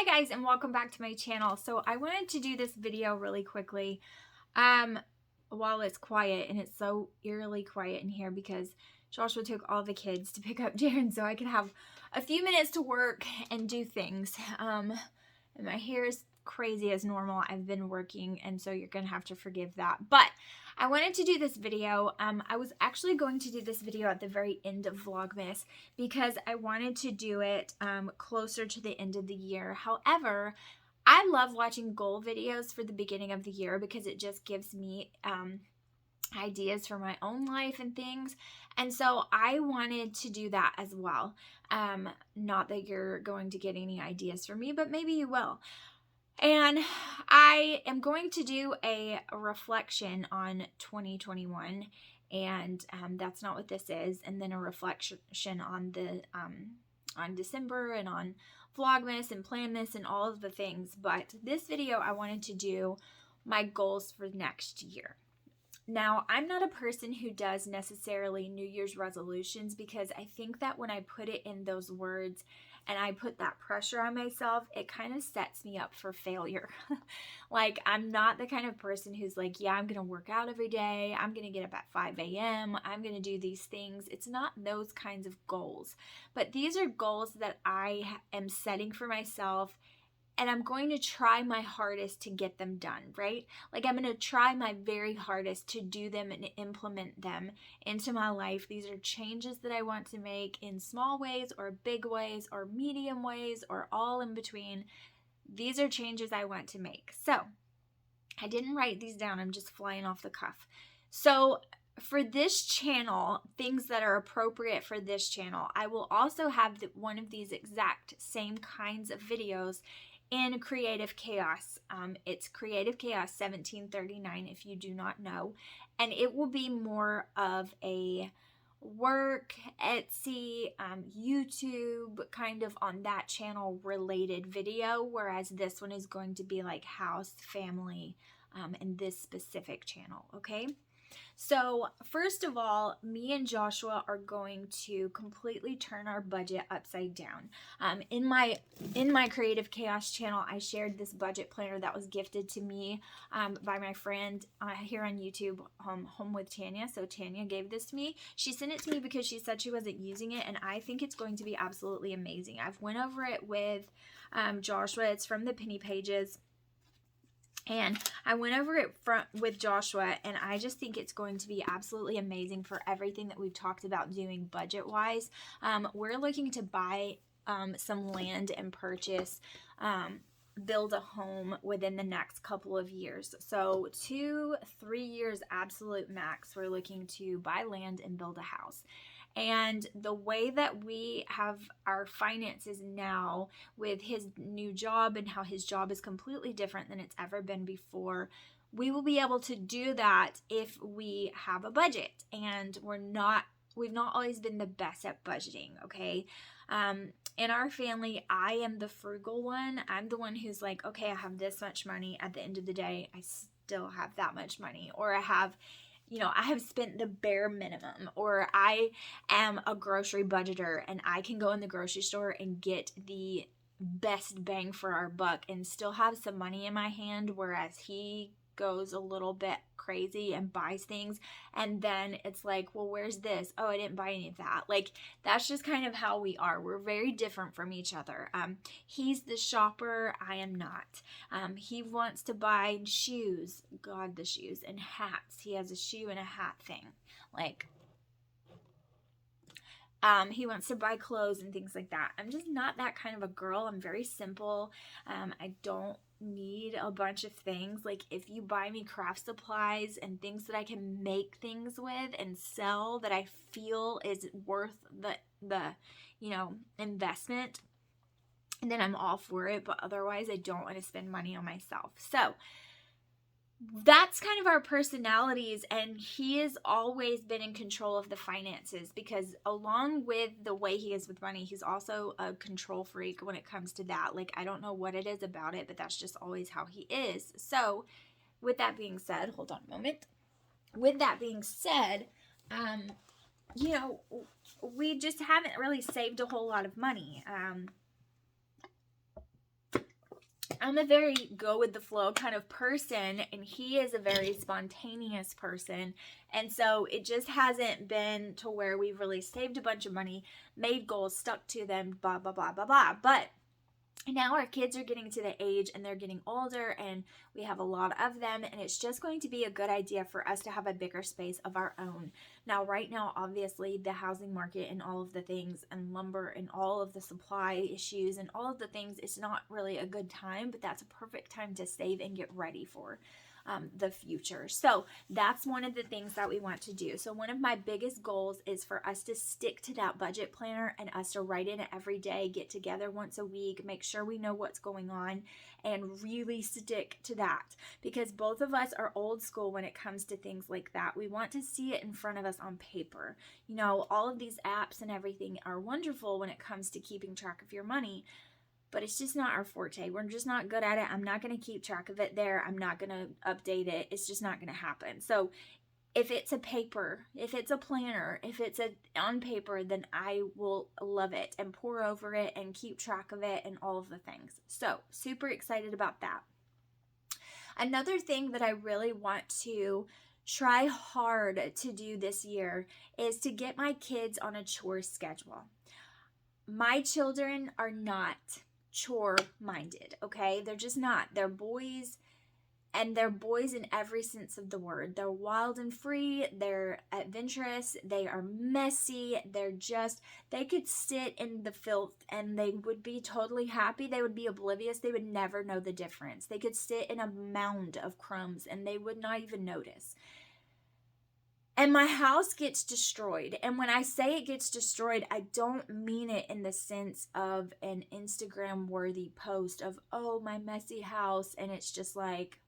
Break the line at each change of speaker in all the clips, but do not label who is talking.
Hi guys, and welcome back to my channel. So I wanted to do this video really quickly while it's quiet, and it's so eerily quiet in here because Joshua took all the kids to pick up Jaren so I could have a few minutes to work and do things. And my hair is crazy as normal. I've been working, and so you're gonna have to forgive that. But I wanted to do this video. I was actually going to do this video at the very end of Vlogmas because I wanted to do it closer to the end of the year. However, I love watching goal videos for the beginning of the year because it just gives me ideas for my own life and things. And so I wanted to do that as well. Not that you're going to get any ideas from me, but maybe you will. And I am going to do a reflection on 2021, and that's not what this is. And then a reflection on the on December and on Vlogmas and plan this and all of the things. But this video, I wanted to do my goals for next year. Now, I'm not a person who does necessarily New Year's resolutions because I think that when I put it in those words and I put that pressure on myself, it kind of sets me up for failure. Like, I'm not the kind of person who's like, yeah, I'm going to work out every day. I'm going to get up at 5 a.m. I'm going to do these things. It's not those kinds of goals. But these are goals that I am setting for myself, and I'm going to try my hardest to get them done, right? Like, I'm going to try my very hardest to do them and implement them into my life. These are changes that I want to make in small ways or big ways or medium ways or all in between. These are changes I want to make. So I didn't write these down. I'm just flying off the cuff. So for this channel, things that are appropriate for this channel, I will also have one of these exact same kinds of videos in Creative Chaos. It's Creative Chaos 1739 if you do not know, and it will be more of a work, Etsy, YouTube, kind of on that channel related video, whereas this one is going to be like house, family, and this specific channel, okay? So first of all, me and Joshua are going to completely turn our budget upside down. In my Creative Chaos channel, I shared this budget planner that was gifted to me by my friend here on YouTube, Home with Tanya. So Tanya gave this to me. She sent it to me because she said she wasn't using it, and I think it's going to be absolutely amazing. I've went over it with Joshua. It's from the Penny Pages. And I went over it with Joshua, and I just think it's going to be absolutely amazing for everything that we've talked about doing budget-wise. We're looking to buy some land and purchase, build a home within the next couple of years. So 2-3 years absolute max, we're looking to buy land and build a house. And the way that we have our finances now with his new job and how his job is completely different than it's ever been before, we will be able to do that if we have a budget. And we've not always been the best at budgeting, okay? In our family, I am the frugal one. I'm the one who's like, okay, I have this much money. At the end of the day, I still have that much money. Or I have spent the bare minimum, or I am a grocery budgeter and I can go in the grocery store and get the best bang for our buck and still have some money in my hand, whereas he goes a little bit crazy and buys things, and then it's like, well, where's this? Oh, I didn't buy any of that. Like, that's just kind of how we are. We're very different from each other. He's the shopper, I am not. He wants to buy shoes, God, the shoes, and hats. He has a shoe and a hat thing. Like, he wants to buy clothes and things like that. I'm just not that kind of a girl. I'm very simple. I don't need a bunch of things. Like, if you buy me craft supplies and things that I can make things with and sell that I feel is worth the investment, and then I'm all for it. But otherwise, I don't want to spend money on myself. So that's kind of our personalities, and he has always been in control of the finances because along with the way he is with money, he's also a control freak when it comes to that. Like, I don't know what it is about it, but that's just always how he is. So with that being said, hold on a moment. With that being said, we just haven't really saved a whole lot of money. I'm a very go with the flow kind of person, and he is a very spontaneous person. And so it just hasn't been to where we've really saved a bunch of money, made goals, stuck to them, blah, blah, blah, blah, blah. But now our kids are getting to the age and they're getting older, and we have a lot of them, and it's just going to be a good idea for us to have a bigger space of our own. Now, right now, obviously, the housing market and all of the things, and lumber and all of the supply issues and all of the things, it's not really a good time, but that's a perfect time to save and get ready for the future. So that's one of the things that we want to do. So one of my biggest goals is for us to stick to that budget planner and us to write in it every day, get together once a week, make sure we know what's going on, and really stick to that, because both of us are old school when it comes to things like that. We want to see it in front of us on paper. You know, all of these apps and everything are wonderful when it comes to keeping track of your money, but it's just not our forte. We're just not good at it. I'm not going to keep track of it there. I'm not going to update it. It's just not going to happen. So if it's a paper, if it's a planner, if it's on paper, then I will love it and pour over it and keep track of it and all of the things. So super excited about that. Another thing that I really want to try hard to do this year is to get my kids on a chore schedule. My children are not chore minded, okay? They're just not. They're boys, and they're boys in every sense of the word. They're wild and free, they're adventurous, they are messy, they could sit in the filth and they would be totally happy. They would be oblivious. They would never know the difference. They could sit in a mound of crumbs and they would not even notice. And my house gets destroyed. And when I say it gets destroyed, I don't mean it in the sense of an Instagram-worthy post of, oh, my messy house, and it's just like,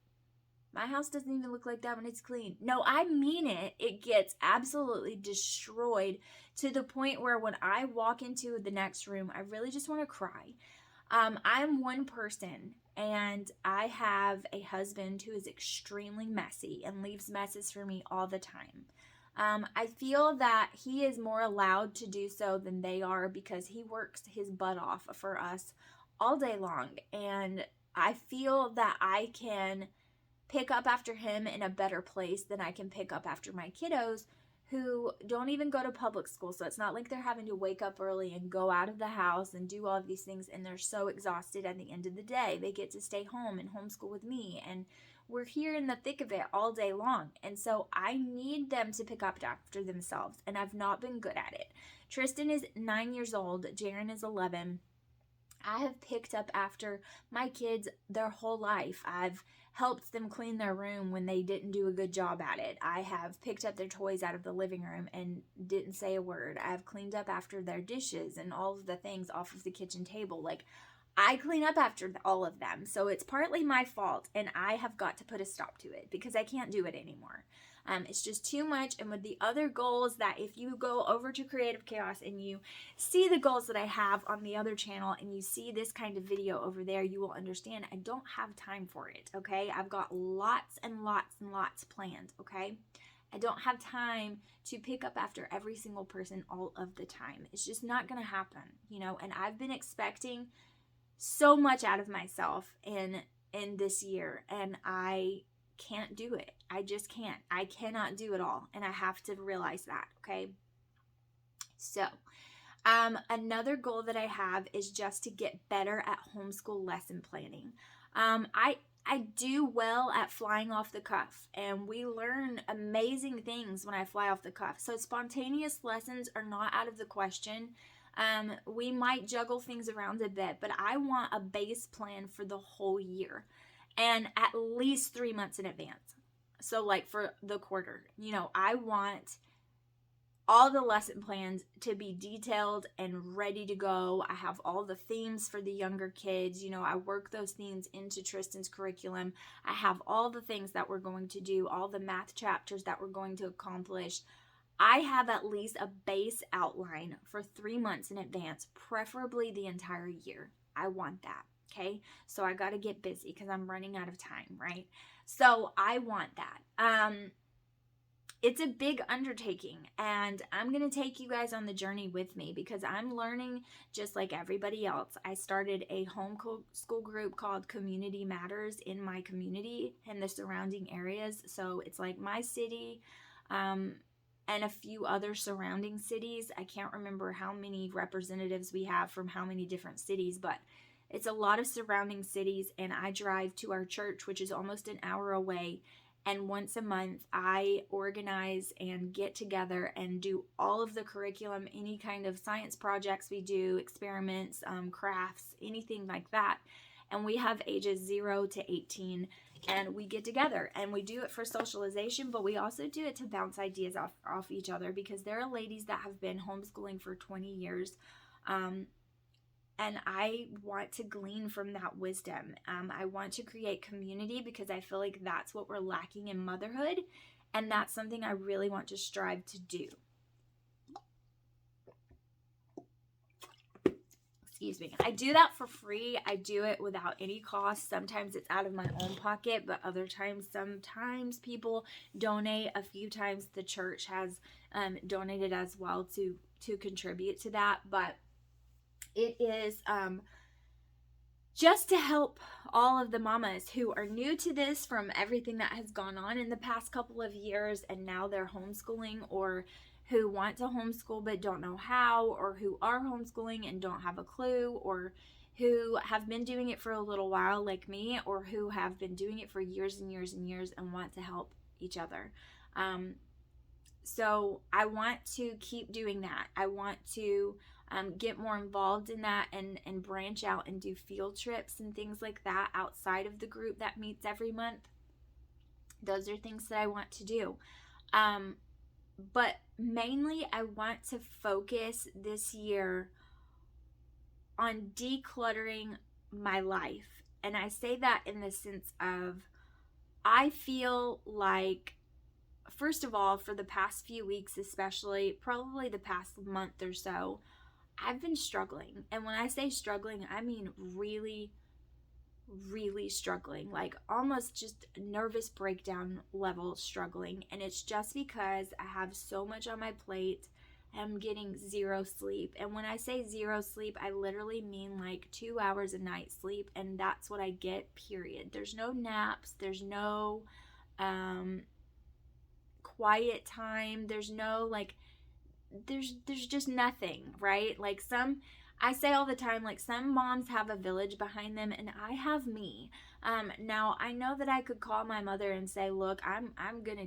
my house doesn't even look like that when it's clean. No, I mean it. It gets absolutely destroyed to the point where when I walk into the next room, I really just want to cry. I'm one person, and I have a husband who is extremely messy and leaves messes for me all the time. I feel that he is more allowed to do so than they are because he works his butt off for us all day long. And I feel that I can pick up after him in a better place than I can pick up after my kiddos who don't even go to public school. So it's not like they're having to wake up early and go out of the house and do all of these things, and they're so exhausted at the end of the day. They get to stay home and homeschool with me, and we're here in the thick of it all day long. And so I need them to pick up after themselves, and I've not been good at it. Tristan is 9 years old. Jaren is 11. I have picked up after my kids their whole life. I've helped them clean their room when they didn't do a good job at it. I have picked up their toys out of the living room and didn't say a word. I've cleaned up after their dishes and all of the things off of the kitchen table. Like, I clean up after all of them. So it's partly my fault, and I have got to put a stop to it because I can't do it anymore. It's just too much. And with the other goals, that if you go over to Creative Chaos and you see the goals that I have on the other channel and you see this kind of video over there, you will understand I don't have time for it, okay? I've got lots and lots and lots planned, okay? I don't have time to pick up after every single person all of the time. It's just not going to happen, you know? And I've been expecting so much out of myself in this year, and I can't do it. I just can't. I cannot do it all, and I have to realize that, okay? So, another goal that I have is just to get better at homeschool lesson planning. I do well at flying off the cuff, and we learn amazing things when I fly off the cuff. So spontaneous lessons are not out of the question. We might juggle things around a bit, but I want a base plan for the whole year and at least 3 months in advance. So like for the quarter, you know, I want all the lesson plans to be detailed and ready to go. I have all the themes for the younger kids. You know, I work those themes into Tristan's curriculum. I have all the things that we're going to do, all the math chapters that we're going to accomplish. I have at least a base outline for 3 months in advance, preferably the entire year. I want that, okay? So I got to get busy because I'm running out of time, right? So I want that. it's a big undertaking, and I'm going to take you guys on the journey with me because I'm learning just like everybody else. I started a homeschool group called Community Matters in my community and the surrounding areas. So it's like my city, and a few other surrounding cities. I can't remember how many representatives we have from how many different cities, but it's a lot of surrounding cities, and I drive to our church, which is almost an hour away. And once a month, I organize and get together and do all of the curriculum, any kind of science projects we do, experiments, crafts, anything like that. And we have ages 0 to 18, and we get together and we do it for socialization, but we also do it to bounce ideas off each other, because there are ladies that have been homeschooling for 20 years. And I want to glean from that wisdom. I want to create community because I feel like that's what we're lacking in motherhood. And that's something I really want to strive to do. Excuse me. I do that for free. I do it without any cost. Sometimes it's out of my own pocket, but other times, sometimes people donate. A few times the church has donated as well to contribute to that. But it is just to help all of the mamas who are new to this from everything that has gone on in the past couple of years, and now they're homeschooling, or who want to homeschool but don't know how, or who are homeschooling and don't have a clue, or who have been doing it for a little while like me, or who have been doing it for years and years and years and want to help each other. So I want to keep doing that. I want to get more involved in that and branch out and do field trips and things like that outside of the group that meets every month. Those are things that I want to do. But mainly I want to focus this year on decluttering my life. And I say that in the sense of, I feel like, first of all, for the past few weeks, especially, probably the past month or so, I've been struggling. And when I say struggling, I mean really, really struggling, like almost just nervous breakdown level struggling. And it's just because I have so much on my plate. I'm getting 0 sleep. And when I say 0 sleep, I literally mean like 2 hours a night sleep. And that's what I get, period. There's no naps. There's no quiet time. There's no like, there's just nothing, right? Like I say all the time, like some moms have a village behind them, and I have me. Now I know that I could call my mother and say, look, I'm gonna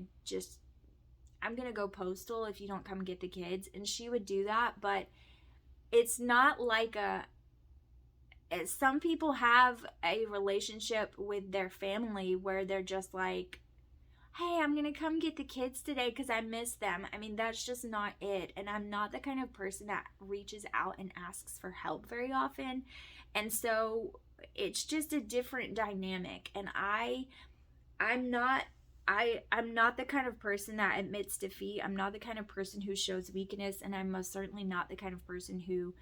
go postal if you don't come get the kids, and she would do that. But it's not like some people have a relationship with their family where they're just like, hey, I'm going to come get the kids today because I miss them. I mean, that's just not it. And I'm not the kind of person that reaches out and asks for help very often. And so it's just a different dynamic. And I'm not the kind of person that admits defeat. I'm not the kind of person who shows weakness. And I'm most certainly not the kind of person who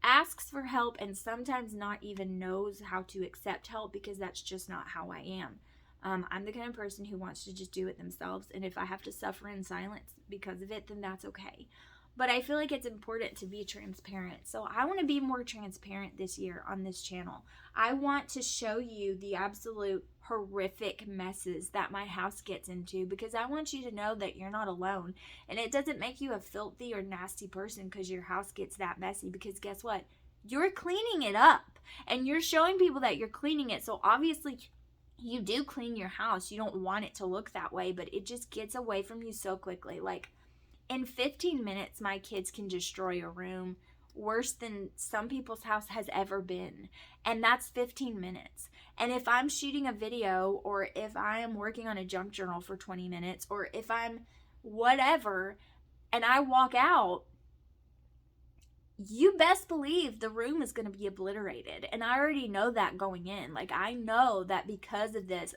asks for help and sometimes not even knows how to accept help, because that's just not how I am. I'm the kind of person who wants to just do it themselves, and if I have to suffer in silence because of it, then that's okay. But I feel like it's important to be transparent. So I want to be more transparent this year on this channel. I want to show you the absolute horrific messes that my house gets into, because I want you to know that you're not alone. And it doesn't make you a filthy or nasty person because your house gets that messy, because guess what? You're cleaning it up and you're showing people that you're cleaning it. So obviously you do clean your house. You don't want it to look that way, but it just gets away from you so quickly. Like in 15 minutes, my kids can destroy a room worse than some people's house has ever been. And that's 15 minutes. And if I'm shooting a video, or if I am working on a junk journal for 20 minutes, or if I'm whatever, and I walk out, you best believe the room is going to be obliterated. And I already know that going in. Like, I know that because of this,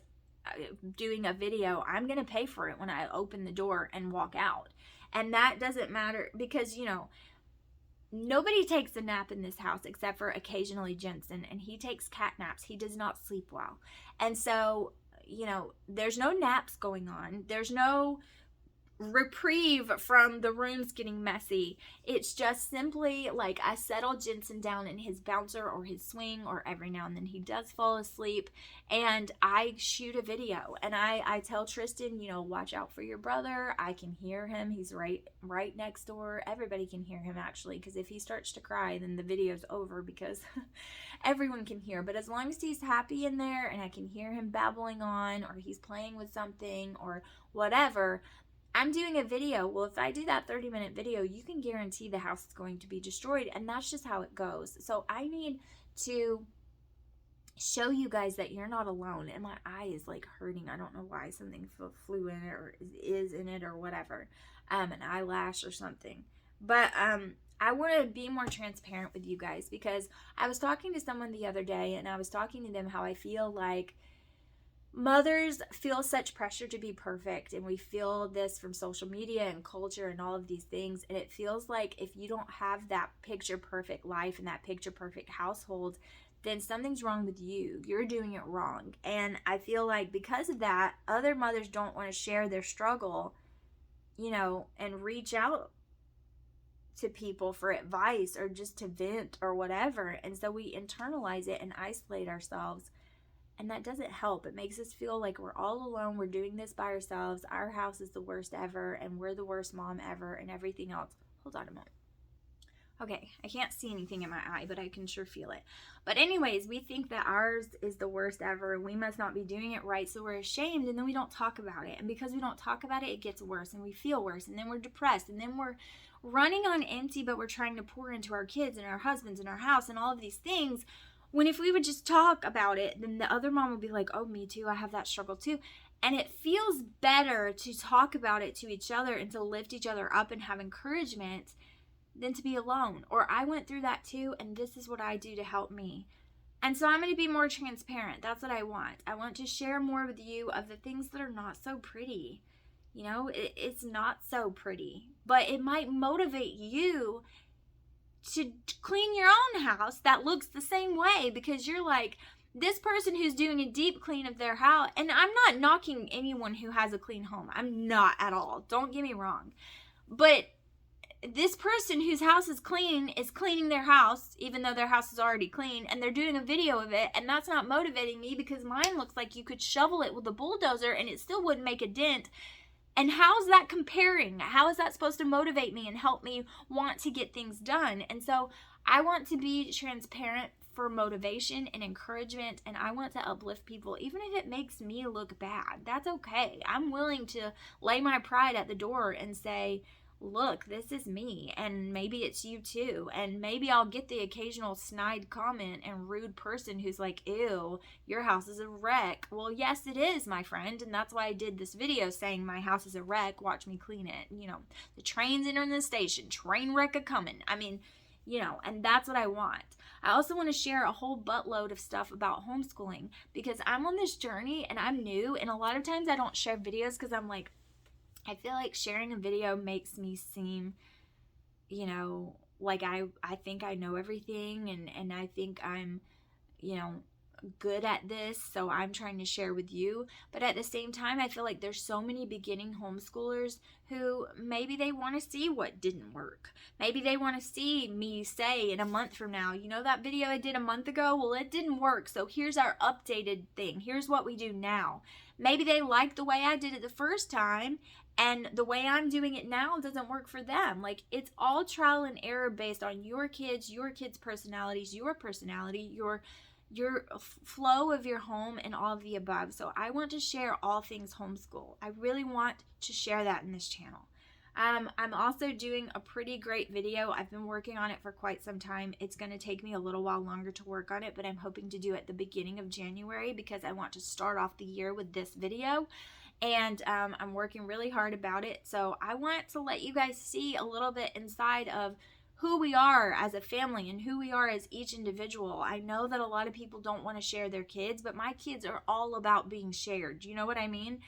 doing a video, I'm going to pay for it when I open the door and walk out. And that doesn't matter because, you know, nobody takes a nap in this house except for occasionally Jensen, and he takes cat naps. He does not sleep well. And so, you know, there's no naps going on. There's no reprieve from the rooms getting messy. It's just simply like I settle Jensen down in his bouncer or his swing, or every now and then he does fall asleep, and I shoot a video, and I tell Tristan, watch out for your brother. I can hear him. He's right next door. Everybody can hear him, actually, because if he starts to cry, then the video's over, because everyone can hear. But as long as he's happy in there and I can hear him babbling on, or he's playing with something or whatever, I'm doing a video. Well, if I do that 30-minute video, you can guarantee the house is going to be destroyed, and that's just how it goes. So I need to show you guys that you're not alone. And my eye is like hurting. I don't know why. Something flew in it, or is in it, or whatever. An eyelash or something. But I want to be more transparent with you guys, because I was talking to someone the other day, and I was talking to them how I feel like mothers feel such pressure to be perfect, and we feel this from social media and culture and all of these things, and it feels like if you don't have that picture perfect life and that picture perfect household, then something's wrong with you. You're doing it wrong. And I feel like because of that, other mothers don't want to share their struggle, and reach out to people for advice or just to vent or whatever. And so we internalize it and isolate ourselves. And that doesn't help. It makes us feel like we're all alone. We're doing this by ourselves. Our house is the worst ever, and we're the worst mom ever, and everything else. Hold on a moment. Okay, I can't see anything in my eye, but I can sure feel it. But anyways, we think that ours is the worst ever, and we must not be doing it right, so we're ashamed, and then we don't talk about it. And because we don't talk about it, it gets worse, and we feel worse, and then we're depressed, and then we're running on empty, but we're trying to pour into our kids and our husbands and our house and all of these things. When if we would just talk about it, then the other mom would be like, oh, me too, I have that struggle too. And it feels better to talk about it to each other and to lift each other up and have encouragement than to be alone. Or I went through that too, and this is what I do to help me. And so I'm going to be more transparent. That's what I want. I want to share more with you of the things that are not so pretty. It's not so pretty, but it might motivate you to clean your own house that looks the same way, because you're like, this person who's doing a deep clean of their house, and I'm not knocking anyone who has a clean home. I'm not at all. Don't get me wrong. But this person whose house is cleaning their house, even though their house is already clean, and they're doing a video of it, and that's not motivating me, because mine looks like you could shovel it with a bulldozer and it still wouldn't make a dent. And how's that comparing? How is that supposed to motivate me and help me want to get things done? And so I want to be transparent for motivation and encouragement, and I want to uplift people, even if it makes me look bad. That's okay. I'm willing to lay my pride at the door and say, look, this is me, and maybe it's you too, and maybe I'll get the occasional snide comment and rude person who's like, ew, your house is a wreck. Well, yes, it is, my friend, and that's why I did this video saying my house is a wreck, watch me clean it. The train's entering the station, train wreck a-coming. And that's what I want. I also want to share a whole buttload of stuff about homeschooling, because I'm on this journey and I'm new, and a lot of times I don't share videos because I'm like, I feel like sharing a video makes me seem, like I think I know everything, and I think I'm, good at this, so I'm trying to share with you. But at the same time, I feel like there's so many beginning homeschoolers who maybe they want to see what didn't work. Maybe they want to see me say in a month from now, that video I did a month ago, well, it didn't work, so here's our updated thing. Here's what we do now. Maybe they like the way I did it the first time, and the way I'm doing it now doesn't work for them. Like, it's all trial and error based on your kids' personalities, your personality, your flow of your home, and all of the above. So I want to share all things homeschool. I really want to share that in this channel. I'm also doing a pretty great video. I've been working on it for quite some time. It's going to take me a little while longer to work on it, but I'm hoping to do it at the beginning of January, because I want to start off the year with this video. And I'm working really hard about it. So I want to let you guys see a little bit inside of who we are as a family and who we are as each individual. I know that a lot of people don't want to share their kids, but my kids are all about being shared. Do you know what I mean?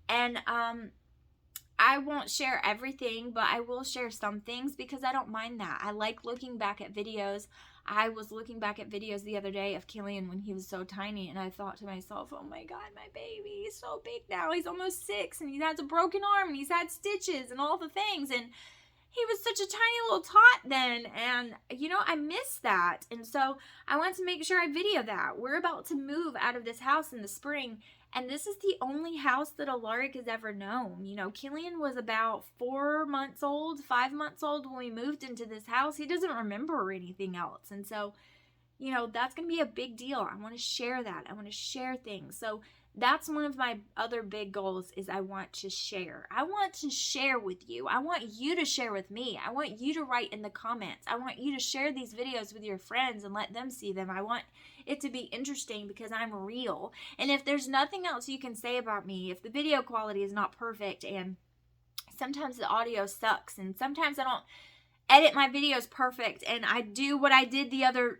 And I won't share everything, but I will share some things, because I don't mind that. I like looking back at videos. I was looking back at videos the other day of Killian when he was so tiny, and I thought to myself, oh my God, my baby, he's so big now. He's almost 6, and he has a broken arm, and he's had stitches and all the things, and he was such a tiny little tot then, and I miss that. And so I want to make sure I video that. We're about to move out of this house in the spring, and this is the only house that Alaric has ever known. Killian was about 4 months old, 5 months old when we moved into this house. He doesn't remember anything else. And so, that's going to be a big deal. I want to share that. I want to share things. So that's one of my other big goals is I want to share. I want to share with you. I want you to share with me. I want you to write in the comments. I want you to share these videos with your friends and let them see them. I want it to be interesting because I'm real. And if there's nothing else you can say about me, if the video quality is not perfect and sometimes the audio sucks and sometimes I don't edit my videos perfect and I do what I did the other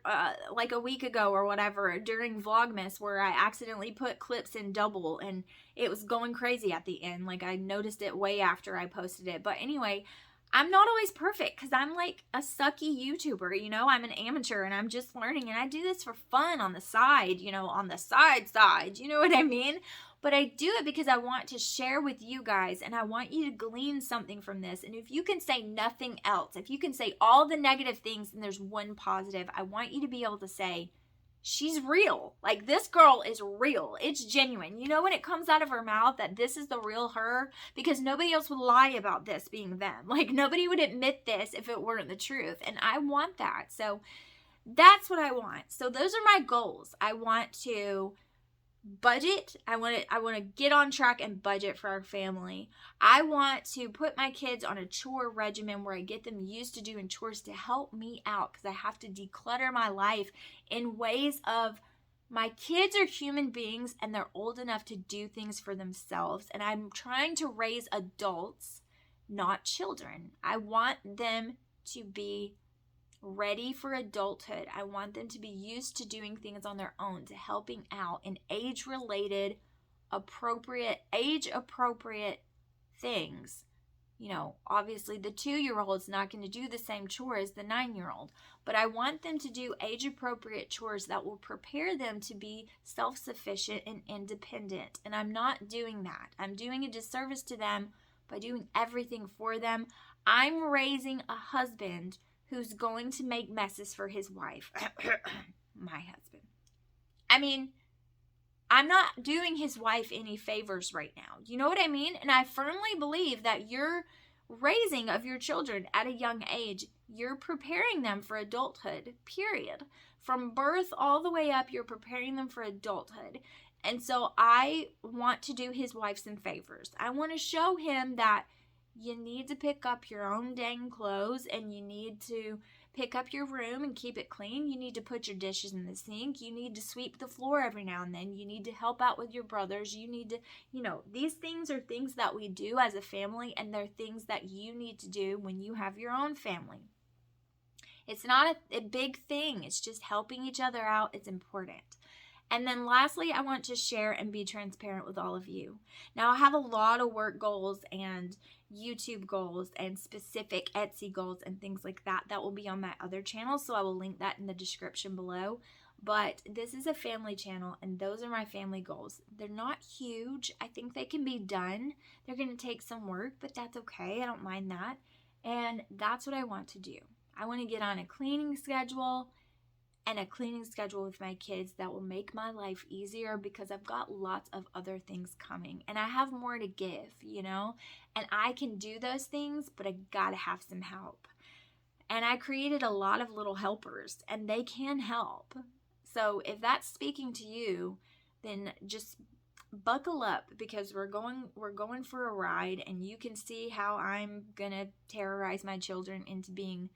like a week ago or whatever during Vlogmas where I accidentally put clips in double and it was going crazy at the end. Like I noticed it way after I posted it. But anyway, I'm not always perfect because I'm like a sucky YouTuber, I'm an amateur and I'm just learning and I do this for fun on the side, on the side, you know what I mean? But I do it because I want to share with you guys and I want you to glean something from this. And if you can say nothing else, if you can say all the negative things and there's one positive, I want you to be able to say, she's real. Like this girl is real. It's genuine. When it comes out of her mouth that this is the real her, because nobody else would lie about this being them. Like nobody would admit this if it weren't the truth. And I want that. So that's what I want. So those are my goals. I want to budget. I want to get on track and budget for our family. I want to put my kids on a chore regimen where I get them used to doing chores to help me out because I have to declutter my life in ways of my kids are human beings and they're old enough to do things for themselves. And I'm trying to raise adults, not children. I want them to be ready for adulthood. I want them to be used to doing things on their own, to helping out in age-related, age-appropriate things. Obviously the 2-year-old's not going to do the same chore as the 9-year-old, but I want them to do age-appropriate chores that will prepare them to be self-sufficient and independent. And I'm not doing that. I'm doing a disservice to them by doing everything for them. I'm raising a husband who's going to make messes for his wife. My husband. I mean, I'm not doing his wife any favors right now. You know what I mean? And I firmly believe that your raising of your children at a young age, you're preparing them for adulthood, period. From birth all the way up, you're preparing them for adulthood. And so I want to do his wife some favors. I want to show him that you need to pick up your own dang clothes and you need to pick up your room and keep it clean. You need to put your dishes in the sink. You need to sweep the floor every now and then. You need to help out with your brothers. You need to, these things are things that we do as a family and they're things that you need to do when you have your own family. It's not a big thing. It's just helping each other out. It's important. And then lastly, I want to share and be transparent with all of you. Now, I have a lot of work goals and YouTube goals and specific Etsy goals and things like that will be on my other channel, so I will link that in the description below. But this is a family channel, and those are my family goals. They're not huge. I think they can be done. They're going to take some work, but that's okay. I don't mind that. And that's what I want to do. I want to get on a cleaning schedule and a cleaning schedule with my kids that will make my life easier because I've got lots of other things coming and I have more to give, and I can do those things, but I gotta have some help. And I created a lot of little helpers and they can help. So if that's speaking to you, then just buckle up because we're going for a ride and you can see how I'm gonna terrorize my children into being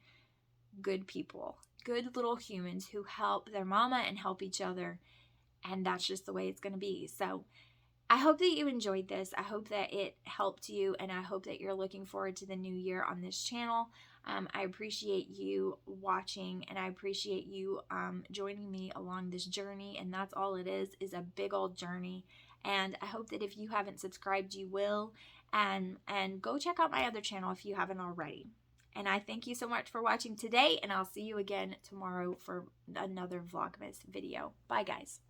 good people. Good little humans who help their mama and help each other, and that's just the way it's going to be. So I hope that you enjoyed this. I hope that it helped you, and I hope that you're looking forward to the new year on this channel. I appreciate you watching, and I appreciate you joining me along this journey, and that's all it is a big old journey. And I hope that if you haven't subscribed, you will, and go check out my other channel if you haven't already. And I thank you so much for watching today, and I'll see you again tomorrow for another Vlogmas video. Bye, guys.